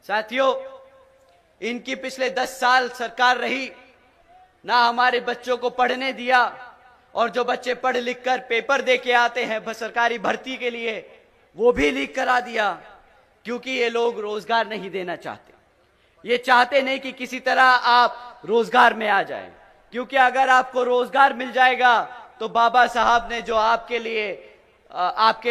साथियों, इनकी पिछले 10 साल सरकार रही, ना हमारे बच्चों को पढ़ने दिया, और जो बच्चे पढ़ लिख कर पेपर दे के आते हैं सरकारी भर्ती के लिए, वो भी लीक करा दिया, क्योंकि ये लोग रोजगार नहीं देना चाहते। ये चाहते नहीं कि किसी तरह आप रोजगार में आ जाएं, क्योंकि अगर आपको रोजगार मिल जाएगा तो बाबा साहब ने जो आपके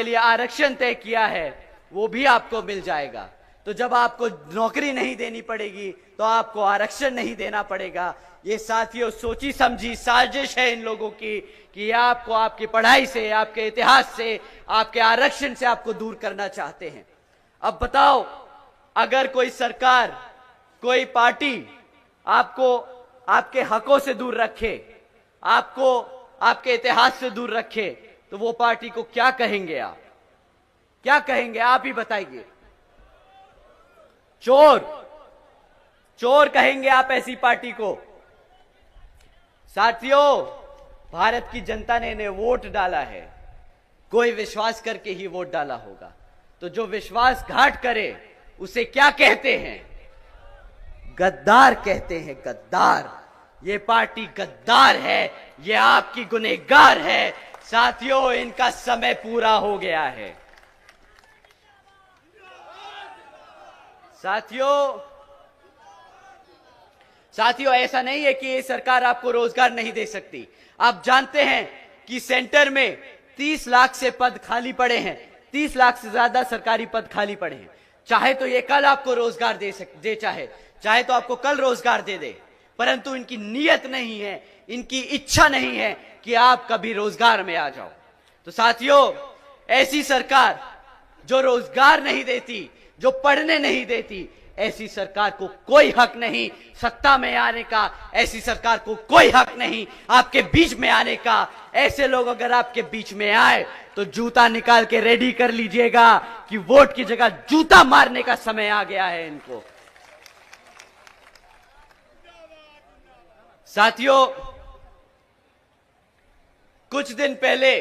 लिए आरक्षण तय किया है वो भी आपको मिल जाएगा। तो जब आपको नौकरी नहीं देनी पड़ेगी तो आपको आरक्षण नहीं देना पड़ेगा। ये साथियों सोची समझी साजिश है इन लोगों की कि आपको आपकी पढ़ाई से, आपके इतिहास से, आपके आरक्षण से आपको दूर करना चाहते हैं। अब बताओ, अगर कोई सरकार, कोई पार्टी आपको आपके हकों से दूर रखे, आपको आपके इतिहास से दूर रखे, तो वो पार्टी को क्या कहेंगे आप? क्या कहेंगे आप ही बताइए? चोर, चोर कहेंगे आप ऐसी पार्टी को। साथियों, भारत की जनता ने इन्हें वोट डाला है, कोई विश्वास करके ही वोट डाला होगा। तो जो विश्वासघात करे उसे क्या कहते हैं? गद्दार कहते हैं, गद्दार। ये पार्टी गद्दार है, ये आपकी गुनहगार है। साथियों, इनका समय पूरा हो गया है। साथियों, ऐसा नहीं है कि ये सरकार आपको रोजगार नहीं दे सकती। आप जानते हैं कि सेंटर में 30 लाख से पद खाली पड़े हैं, 30 लाख से ज्यादा सरकारी पद खाली पड़े हैं। चाहे तो ये कल आपको रोजगार दे चाहे तो आपको कल रोजगार दे दे, परंतु इनकी नीयत नहीं है, इनकी इच्छा नहीं है कि आप कभी रोजगार में आ जाओ। तो साथियों, ऐसी सरकार जो रोजगार नहीं देती, जो पढ़ने नहीं देती, ऐसी सरकार को कोई हक नहीं सत्ता में आने का। ऐसी सरकार को कोई हक नहीं आपके बीच में आने का। ऐसे लोग अगर आपके बीच में आए तो जूता निकाल के रेडी कर लीजिएगा कि वोट की जगह जूता मारने का समय आ गया है इनको। साथियों, कुछ दिन पहले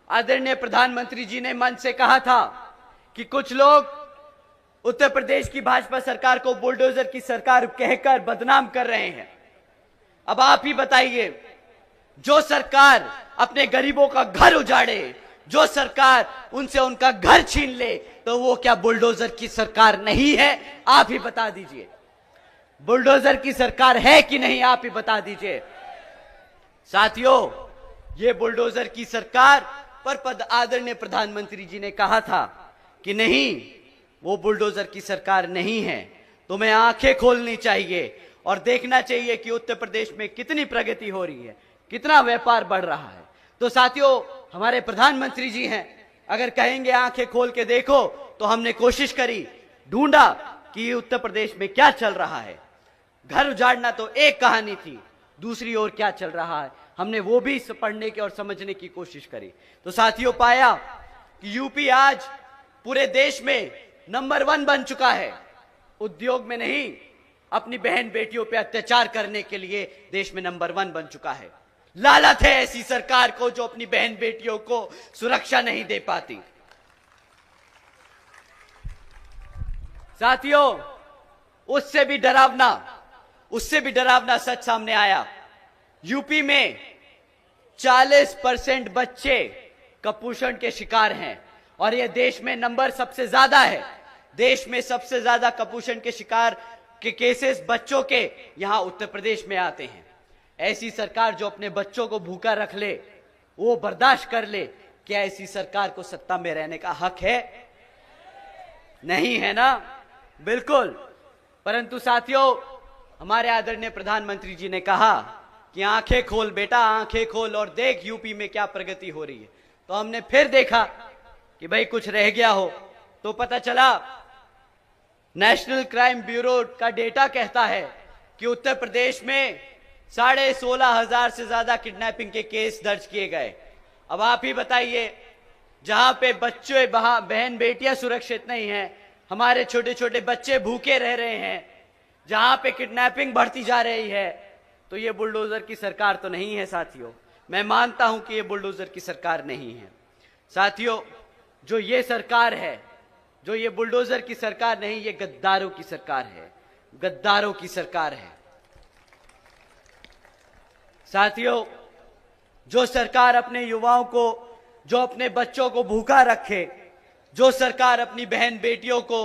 आदरणीय प्रधानमंत्री जी ने मंच से कहा था कि कुछ लोग उत्तर प्रदेश की भाजपा सरकार को बुलडोजर की सरकार कहकर बदनाम कर रहे हैं। अब आप ही बताइए, जो सरकार अपने गरीबों का घर उजाड़े, जो सरकार उनसे उनका घर छीन ले, तो वो क्या बुलडोजर की सरकार नहीं है? आप ही बता दीजिए। बुलडोजर की सरकार है कि नहीं? आप ही बता दीजिए। साथियों, ये बुलडोजर की सरकार पर आदरणीय प्रधानमंत्री जी ने कहा था कि नहीं, वो बुलडोजर की सरकार नहीं है। तुम्हें आंखें खोलनी चाहिए और देखना चाहिए कि उत्तर प्रदेश में कितनी प्रगति हो रही है, कितना व्यापार बढ़ रहा है। तो साथियों, हमारे प्रधानमंत्री जी हैं, अगर कहेंगे आंखें खोल के देखो, तो हमने कोशिश करी, ढूंढा कि उत्तर प्रदेश में क्या चल रहा है। घर उजाड़ना तो एक कहानी थी, दूसरी ओर क्या चल रहा है हमने वो भी पढ़ने की और समझने की कोशिश करी। तो साथियों, पाया कि यूपी आज पूरे देश में नंबर 1 बन चुका है। उद्योग में नहीं, अपनी बहन बेटियों पे अत्याचार करने के लिए देश में नंबर 1 बन चुका है। लालच है ऐसी सरकार को जो अपनी बहन बेटियों को सुरक्षा नहीं दे पाती। साथियों, उससे भी डरावना सच सामने आया। यूपी में 40% बच्चे कुपोषण के शिकार हैं और यह देश में नंबर सबसे ज्यादा है। देश में सबसे ज्यादा कुपोषण के शिकार के केसेस बच्चों के यहां उत्तर प्रदेश में आते हैं। ऐसी सरकार जो अपने बच्चों को भूखा रख ले, वो बर्दाश्त कर ले, क्या ऐसी सरकार को सत्ता में रहने का हक है? नहीं है ना? बिल्कुल। परंतु साथियों, हमारे आदरणीय प्रधानमंत्री जी ने कहा कि आंखें खोल बेटा, आंखें खोल और देख यूपी में क्या प्रगति हो रही है। तो हमने फिर देखा कि भाई कुछ रह गया हो, तो पता चला नेशनल क्राइम ब्यूरो का डेटा कहता है कि उत्तर प्रदेश में 16,500 से ज्यादा किडनैपिंग के केस दर्ज किए गए। अब आप ही बताइए, जहां पे बच्चे बहन बेटियां सुरक्षित नहीं हैं, हमारे छोटे छोटे बच्चे भूखे रह रहे हैं, जहां पे किडनैपिंग बढ़ती जा रही है, तो ये बुलडोजर की सरकार तो नहीं है। साथियों, मैं मानता हूं कि ये बुलडोजर की सरकार नहीं है। साथियों, जो ये सरकार है, जो ये बुलडोजर की सरकार नहीं, ये गद्दारों की सरकार है, गद्दारों की सरकार है। साथियों, जो सरकार अपने युवाओं को, जो अपने बच्चों को भूखा रखे, जो सरकार अपनी बहन बेटियों को,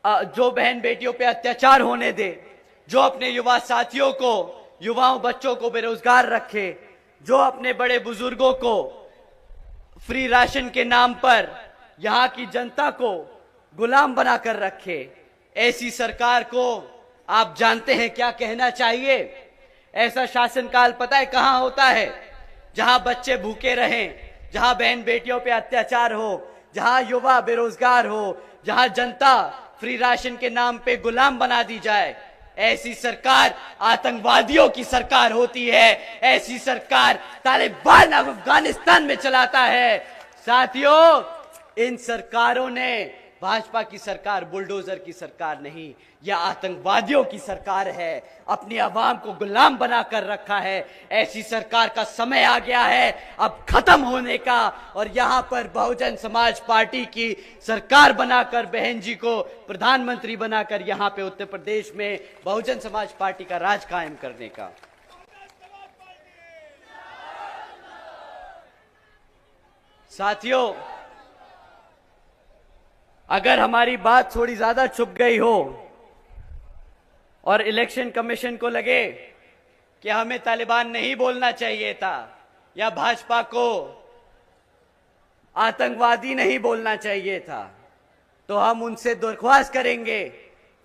जो बहन बेटियों पे अत्याचार होने दे, जो अपने युवा साथियों को, युवाओं बच्चों को बेरोजगार रखे, जो अपने बड़े बुजुर्गों को फ्री राशन के नाम पर यहां की जनता को गुलाम बनाकर रखे, ऐसी सरकार को आप जानते हैं क्या कहना चाहिए? ऐसा शासनकाल पता है कहां होता है? जहां बच्चे भूखे रहें, जहां बहन बेटियों पे अत्याचार हो, जहां युवा बेरोजगार हो, जहां जनता फ्री राशन के नाम पे गुलाम बना दी जाए। ऐसी सरकार आतंकवादियों की सरकार होती है, ऐसी सरकार तालिबान अफगानिस्तान में चलाता है। साथियों, इन सरकारों ने, भाजपा की सरकार बुलडोजर की सरकार नहीं, यह आतंकवादियों की सरकार है, अपनी आवाम को गुलाम बनाकर रखा है। ऐसी सरकार का समय आ गया है अब खत्म होने का, और यहां पर बहुजन समाज पार्टी की सरकार बनाकर, बहन जी को प्रधानमंत्री बनाकर यहां पे उत्तर प्रदेश में बहुजन समाज पार्टी का राज कायम करने का। साथियों, अगर हमारी बात थोड़ी ज्यादा छुप गई हो और इलेक्शन कमीशन को लगे कि हमें तालिबान नहीं बोलना चाहिए था या भाजपा को आतंकवादी नहीं बोलना चाहिए था, तो हम उनसे दरख्वास्त करेंगे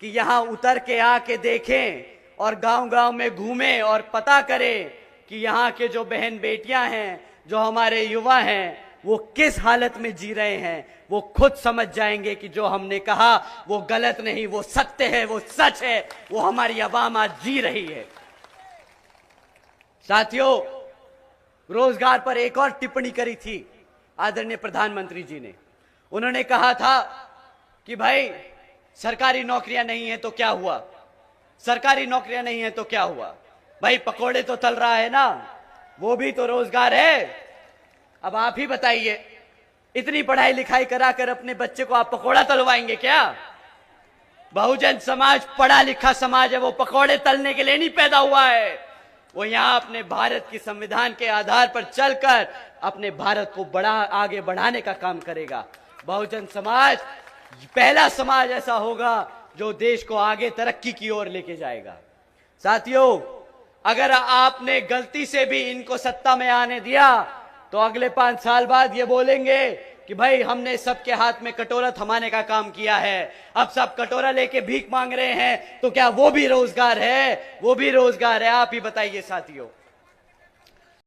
कि यहां उतर के आके देखें और गांव-गांव में घूमें और पता करें कि यहां के जो बहन बेटियां हैं, जो हमारे युवा हैं, वो किस हालत में जी रहे हैं। वो खुद समझ जाएंगे कि जो हमने कहा वो गलत नहीं, वो सत्य है, वो सच है, वो हमारी आवाम आज जी रही है। साथियों, रोजगार पर एक और टिप्पणी करी थी आदरणीय प्रधानमंत्री जी ने। उन्होंने कहा था कि भाई सरकारी नौकरियां नहीं है तो क्या हुआ, सरकारी नौकरियां नहीं है तो क्या हुआ, भाई पकोड़े तो तल रहा है ना, वो भी तो रोजगार है। अब आप ही बताइए, इतनी पढ़ाई लिखाई कराकर अपने बच्चे को आप पकोड़ा तलवाएंगे क्या? बहुजन समाज पढ़ा लिखा समाज है, वो पकोड़े तलने के लिए नहीं पैदा हुआ है। वो यहां अपने भारत की संविधान के आधार पर चलकर अपने भारत को आगे बढ़ाने का काम करेगा। बहुजन समाज पहला समाज ऐसा होगा जो देश को आगे तरक्की की ओर लेके जाएगा। साथियों, अगर आपने गलती से भी इनको सत्ता में आने दिया तो अगले 5 साल बाद ये बोलेंगे कि भाई हमने सबके हाथ में कटोरा थमाने का काम किया है, अब सब कटोरा लेके भीख मांग रहे हैं, तो क्या वो भी रोजगार है? वो भी रोजगार है? आप ही बताइए साथियों।